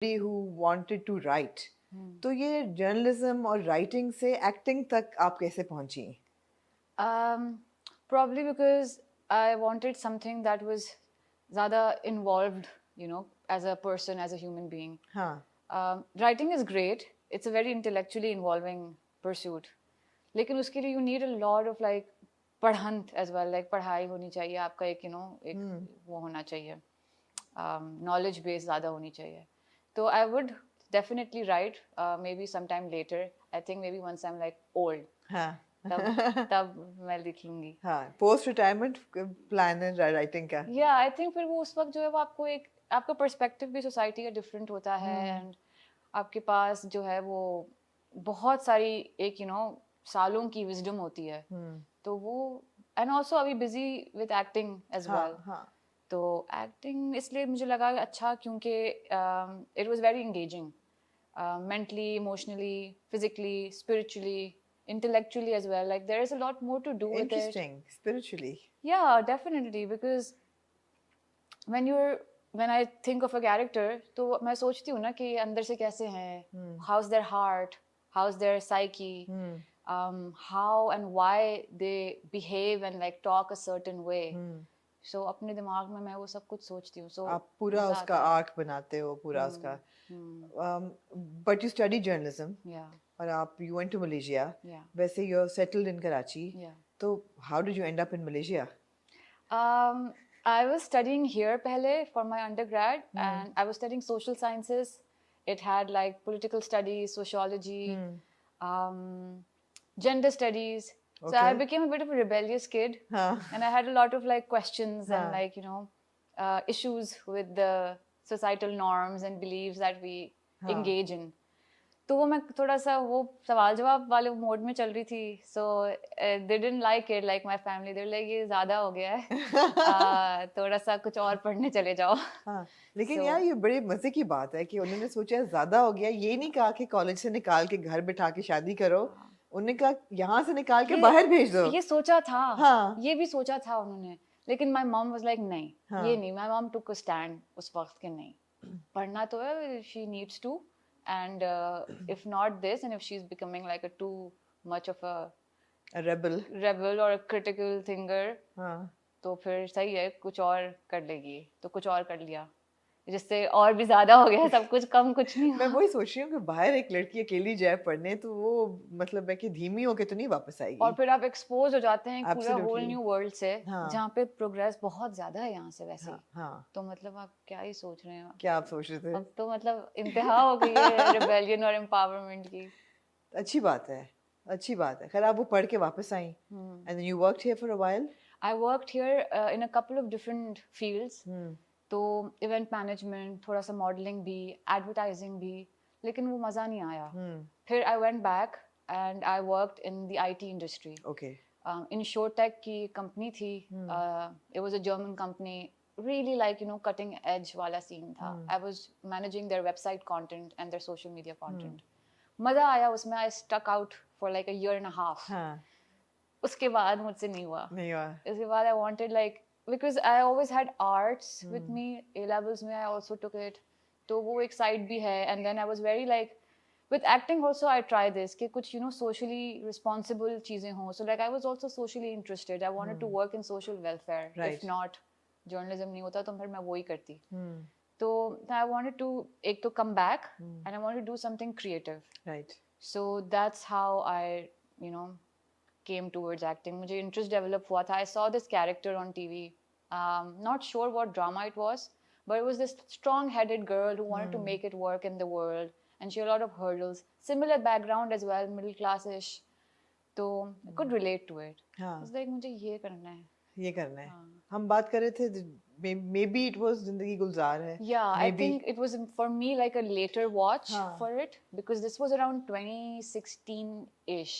who wanted to write. तो ये journalism और राइटिंग से एक्टिंग तक आप कैसे पहुंची? Probably because I wanted something that was ज़्यादा involved, as a person, as a human being. हाँ. Writing is great. It's a very intellectually involving pursuit. लेकिन उसके लिए you need a lot of like पढ़ंत as well, like पढ़ाई होनी चाहिए आपका एक वो होना चाहिए, knowledge base ज़्यादा होनी चाहिए. So I would definitely write, maybe sometime later. I think maybe once I'm like old. हाँ. तब मैं लिख लूंगी. हाँ. पोस्ट रिटायरमेंट प्लान है राइटिंग का? Yeah, I think फिर वो उस वक्त जो है वो आपको एक आपका पर्सपेक्टिव भी सोसाइटी का डिफरेंट होता है, एंड आपके पास जो है वो बहुत सारी एक सालों की विजडम होती है. तो वो एंड ऑल्सो अभी busy with acting as well. तो एक्टिंग इसलिए मुझे लगा अच्छा क्योंकि it was very engaging, mentally, emotionally, physically, spiritually, intellectually as well. Like there is a lot more to do with it. Interesting. Spiritually. Yeah, definitely, because when I think of a character, तो मैं सोचती हूँ ना कि अंदर से कैसे हैं, how's their heart, how's their psyche, how and why they behave and like talk a certain way. So अपने दिमाग में मैं वो सब कुछ सोचती हूँ. So आप पूरा उसका आर्क बनाते हो, पूरा उसका. But you study journalism. Yeah. और आप you went to Malaysia. Yeah. वैसे you're settled in Karachi. Yeah. तो how did you end up in Malaysia? I was studying here पहले for my undergrad, and I was studying social sciences. It had like political studies, sociology, gender studies. So I became a bit of a rebellious kid, and I had a lot of like questions and like issues with the societal norms and beliefs that we engage in. तो वो मैं थोड़ा सा वो सवाल जवाब वाले mode में चल रही थी. So they didn't like it, like my family. They were like ये ज़्यादा हो गया है, थोड़ा सा कुछ और पढ़ने चले जाओ. लेकिन यार ये बड़े मजे की बात है कि उन्होंने सोचा ज़्यादा हो गया. ये नहीं कहा कि कॉलेज से निकाल के घर बिठा के शादी करो. उन्होंने कहा यहाँ से निकाल के बाहर भेज दो. ये सोचा था. ये भी सोचा था उन्होंने. लेकिन my mom was like नहीं, ये नहीं. My mom took a stand उस वक्त के नहीं, पढ़ना तो है, she needs to. And if not this, and if she's becoming like a too much of a rebel or a critical thinker, तो फिर सही है, कुछ और कर लेगी. तो कुछ और कर लिया, जिससे और भी ज्यादा हो गया सब कुछ, कम कुछ नहीं. मैं वही सोच रही हूँ कि बाहर एक लड़की अकेली जाए पढ़ने, तो वो मतलब है कि धीमी होके तो नहीं वापस आएगी. और फिर आप एक्सपोज हो जाते हैं पूरा होल न्यू वर्ल्ड से, जहाँ पे प्रोग्रेस बहुत ज्यादा है यहाँ से वैसे. तो मतलब आप क्या ही सोच रहे हैं? क्या आप सोच रहे थे? अब तो मतलब इंतहा हो गई है रिबेलियन और एम्पावरमेंट की. अच्छी बात है, अच्छी बात है. खैर आप वो पढ़ के वापस आई. And then you worked here for a while? I worked here in a couple of different fields. तो इवेंट मैनेजमेंट, थोड़ा सा मॉडलिंग भी, एडवर्टाइजिंग भी, लेकिन वो मज़ा नहीं आया. फिर I went back and I worked in the IT industry. In शोटेक की कंपनी थी. It was a German company, really like cutting edge वाला सीन था. I was managing their website content and their social media content. मज़ा आया उसमें. I stuck out for like a year and a half. उसके बाद मुझसे नहीं हुआ. उसके बाद I wanted like, because I always had arts with me. A levels में I also took it. तो वो एक side भी है. And then I was very like, with acting also I try this कि कुछ socially responsible चीजें हों. So like I was also socially interested. I wanted to work in social welfare. If not journalism नहीं होता तो फिर मैं वो ही करती. तो I wanted to एक तो come back and I wanted to do something creative. Right. So that's how I came towards acting. मुझे interest develop हुआ था. I saw this character on TV. Not sure what drama it was, but it was this strong-headed girl who wanted to make it work in the world, and she had a lot of hurdles. Similar background as well, middle class-ish. So I could relate to it. I was like, मुझे ये करना है. ये करना है. हम बात कर रहे थे, maybe it was जिंदगी गुलजार है. Yeah, maybe. I think it was for me like a later watch for it, because this was around 2016-ish.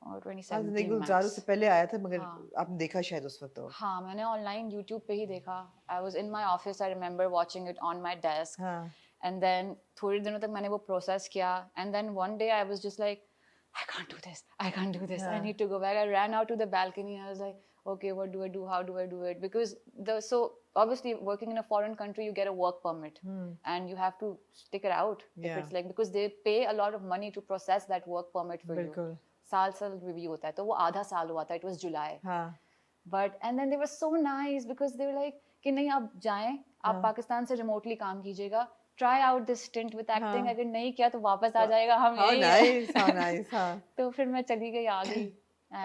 और 2017 गुलजार से पहले आया था, मगर आपने देखा शायद उस वक्त. हाँ, मैंने ऑनलाइन YouTube पे ही देखा. I was in my office. I remember watching it on my desk. And then थोड़ी दिनों तक मैंने वो प्रोसेस किया. And then one day I was just like, I can't do this. I can't do this. I need to go back. I ran out to the balcony. I was like, okay, what do I do? How do I do it? Because obviously working in a foreign country you get a work permit and you have to stick it out if it's like, because they pay a lot of money to process that work permit for you. साल review होता है, तो वो आधा साल हुआ था, it was July. But and then they were so nice because they were like कि नहीं आप जाएं, आप पाकिस्तान से remotely काम कीजिएगा, try out this stint with acting, अगर नहीं किया तो वापस आ जाएगा, हम यही हैं. How nice, हाँ. तो फिर मैं चली गई, आ गई.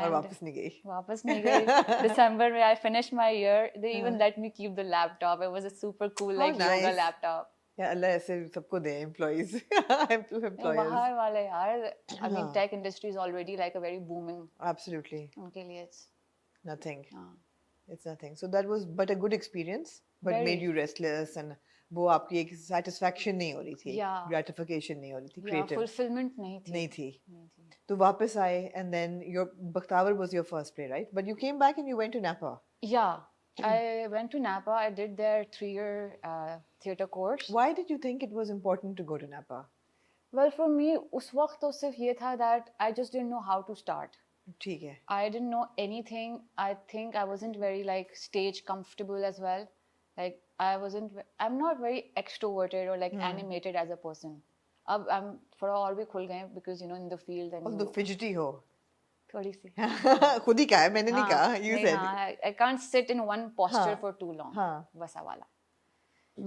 और वापस नहीं गई. December में I finished my year. They even let me keep the laptop. It was a super cool like yoga laptop. या अल्लाह ऐसे सबको दे employees. बाहर वाले यार, I mean tech industry is already like a very booming. Absolutely. उनके लिए it's nothing. It's nothing. So that was but a good experience, but very. Made you restless and वो आपकी एक satisfaction नहीं हो रही थी, gratification नहीं हो रही थी, creative. Fulfillment नहीं थी. तो वापस आए and then your Bakhtavar was your first play, right? But you came back and you went to Napa. Yeah, I went to Napa. I did their 3-year theatre course. Why did you think it was important to go to Napa? Well, for me उस वक्त तो सिर्फ ये था that I just didn't know how to start. ठीक है. I didn't know anything. I think I wasn't very like stage comfortable as well. Like I'm not very extroverted or like animated as a person. अब I'm थोड़ा और भी खुल गए because you know in the field and although fidgety हो थोड़ी सी खुद ही कहा है, मैंने नहीं कहा, you said. I can't sit in one posture for too long. वैसा वाला.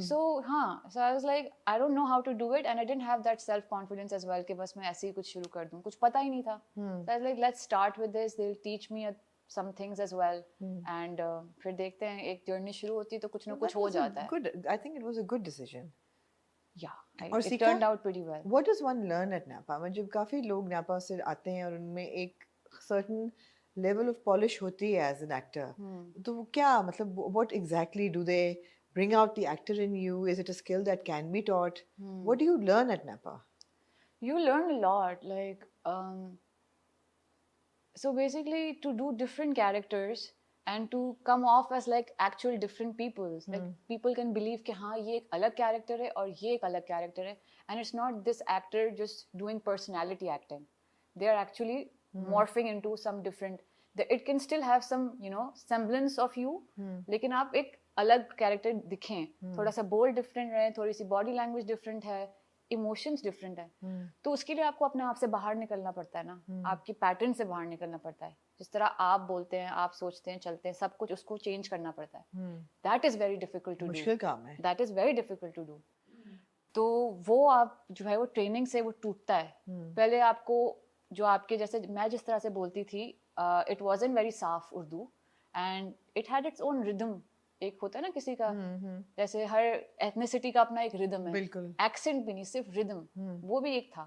So I was like I don't know how to do it and I didn't have that self confidence as well कि बस मैं ऐसे ही कुछ शुरू कर दूँ, कुछ पता ही नहीं था. So I was like let's start with this. They'll teach me some things as well and फिर देखते हैं, एक जर्नी शुरू होती है तो कुछ ना कुछ हो जाता है. Good. I think it was a good decision. Yeah, it turned out pretty well. What does one learn at Napa? मतलब काफी लोग Napa से आते हैं और उनमें एक certain level of polish होती है as an actor. तो वो क्या मतलब what exactly do they bring out the actor in you? Is it a skill that can be taught? What do you learn at Napa? You learn a lot, like so basically to do different characters and to come off as like actual different people. Like people can believe कि हाँ ये एक अलग character है और ये एक अलग character है, and it's not this actor just doing personality acting. They are actually morphing into some different. It can still have some semblance of you, लेकिन आप एक अलग character दिखें, थोड़ा सा bold different रहे, थोड़ी सी body language different है, इमोशंस डिफरेंट है. तो उसके लिए आपको अपने आप से बाहर निकलना पड़ता है ना, आपकी पैटर्न से बाहर निकलना पड़ता है. जिस तरह आप बोलते हैं, आप सोचते हैं, चलते हैं, सब कुछ उसको चेंज करना पड़ता है. That is very difficult to do. मुश्किल काम है. That is very difficult to do. तो वो आप जो है वो ट्रेनिंग से वो टूटता है. पहले आपको जो आपके जैसे मैं जिस तरह से बोलती थी, इट वाजंट वेरी साफ Urdu and it had its own rhythm. एक होता है ना किसी का, जैसे हर एथनिसिटी का अपना एक रिदम है. बिल्कुल. एक्सेंट भी नहीं, सिर्फ रिदम. वो भी एक था.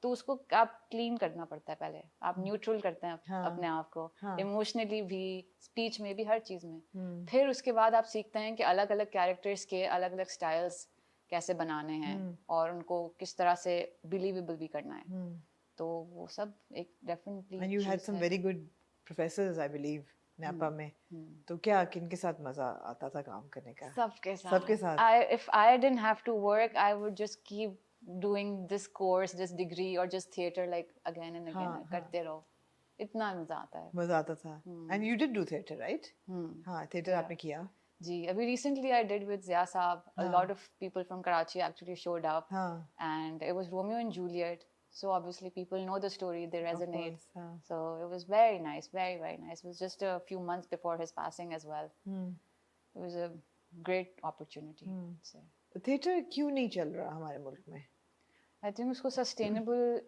तो उसको आप क्लीन करना पड़ता है. पहले आप न्यूट्रल करते हैं अपने आप को, इमोशनली भी, स्पीच में भी, हर चीज में. फिर उसके बाद आप सीखते हैं कि अलग अलग कैरेक्टर्स के अलग अलग स्टाइल्स कैसे बनाने हैं और उनको किस तरह से बिलीवेबल भी करना है. तो वो सब एक definitely. And you had some very good professors I believe Napa में. तो क्या किनके साथ मजा आता था काम करने का? सबके साथ. If I didn't have to work, I would just keep doing this course, this degree or just theater like again and again. करते रहो. इतना मजा आता है. मजा आता था. And you did do theater, right? हाँ, theater आपने किया. जी, अभी recently I did with Zia Saab. A lot of people from Karachi actually showed up. And it was Romeo and Juliet. So obviously people know the story, they resonate. So it was very nice, very, very nice. It was just a few months before his passing as well. It was a great opportunity. So. Theatre क्यों नहीं चल रहा हमारे मुल्क में? I think उसको sustainable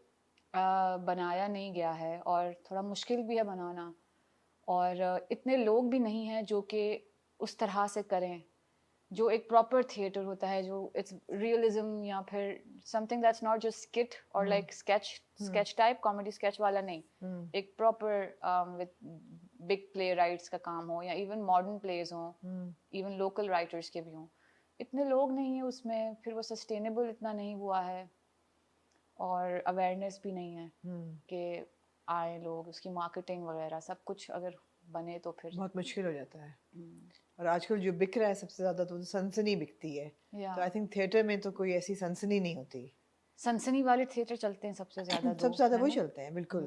बनाया नहीं गया है और थोड़ा मुश्किल भी है बनाना. और इतने लोग भी नहीं हैं जो कि उस तरह से करें, जो एक प्रॉपर थिएटर होता है, जो इट्स रियलिज्म या फिर something that's not just skit और like sketch type, comedy sketch वाला नहीं. एक proper with big playwrights का काम हो या इवन मॉडर्न प्लेज हो, इवन लोकल राइटर्स के भी हों. इतने लोग नहीं है उसमें, फिर वो सस्टेनेबल इतना नहीं हुआ है और अवेयरनेस भी नहीं है कि आए लोग, उसकी मार्केटिंग वगैरह सब कुछ अगर बने तो फिर बहुत मुश्किल हो जाता है. और आजकल जो बिक रहा है सबसे ज्यादा तो सनसनी बिकती है. तो आई थिंक थिएटर में तो कोई ऐसी सनसनी नहीं होती. सनसनी वाले थिएटर चलते हैं सबसे ज्यादा वही चलते हैं. बिल्कुल.